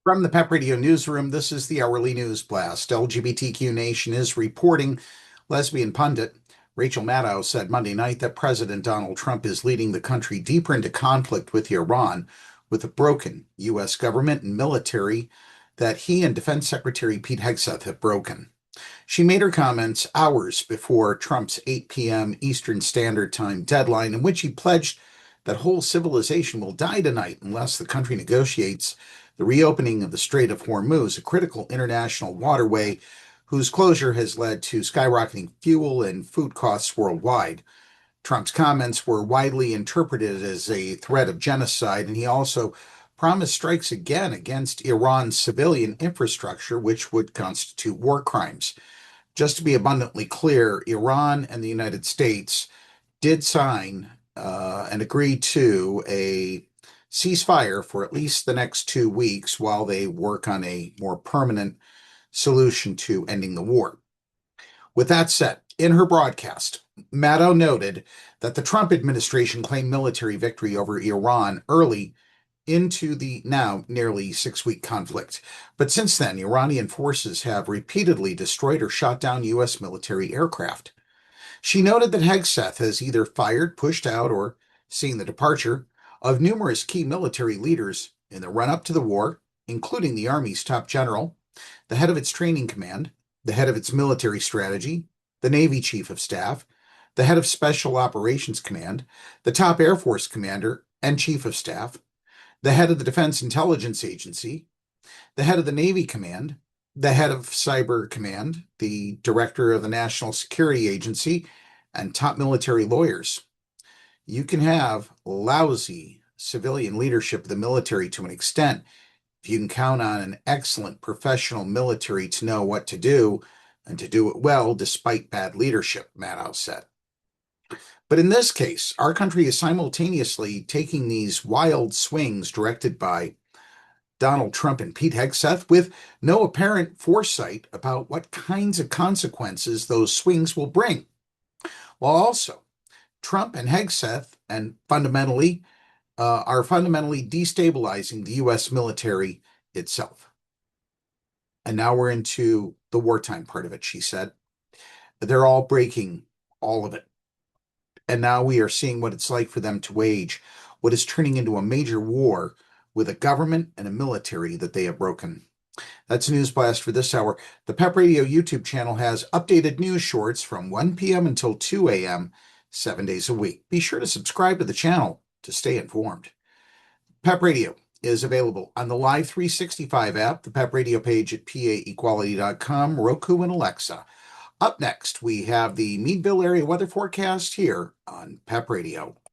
From the PEP Radio Newsroom, this is the Hourly News Blast. LGBTQ Nation is reporting lesbian pundit Rachel Maddow said Monday night that President Donald Trump is leading the country deeper into conflict with Iran with a broken U.S. government and military that he and Defense Secretary Pete Hegseth have broken. She made her comments hours before Trump's 8 p.m. Eastern Standard Time deadline, in which he pledged that whole civilization will die tonight unless the country negotiates the reopening of the Strait of Hormuz, a critical international waterway whose closure has led to skyrocketing fuel and food costs worldwide. Trump's comments were widely interpreted as a threat of genocide, and he also promised strikes again against Iran's civilian infrastructure, which would constitute war crimes. Just to be abundantly clear, Iran and the United States did sign and agree to a ceasefire for at least the next 2 weeks while they work on a more permanent solution to ending the war. With that said, in her broadcast, Maddow noted that the Trump administration claimed military victory over Iran early into the now nearly 6-week conflict. But since then, Iranian forces have repeatedly destroyed or shot down U.S. military aircraft. She noted that Hegseth has either fired, pushed out, or seen the departure of numerous key military leaders in the run-up to the war, including the Army's top general, the head of its training command, the head of its military strategy, the Navy chief of staff, the head of Special Operations Command, the top Air Force commander and chief of staff, the head of the Defense Intelligence Agency, the head of the Navy Command, the head of Cyber Command, the director of the National Security Agency, and top military lawyers. You can have lousy civilian leadership of the military to an extent if you can count on an excellent professional military to know what to do and to do it well despite bad leadership, Maddow said. But in this case, our country is simultaneously taking these wild swings directed by Donald Trump and Pete Hegseth with no apparent foresight about what kinds of consequences those swings will bring, while also Trump and Hegseth are fundamentally destabilizing the U.S. military itself. And now we're into the wartime part of it, she said. They're all breaking all of it. And now we are seeing what it's like for them to wage what is turning into a major war with a government and a military that they have broken. That's News Blast for this hour. The PEP Radio YouTube channel has updated news shorts from 1 p.m. until 2 a.m., 7 days a week. Be sure to subscribe to the channel to stay informed. PEP Radio is available on the Live 365 app, the PEP Radio page at paequality.com, Roku, and Alexa. Up next, we have the Meadville area weather forecast here on PEP Radio.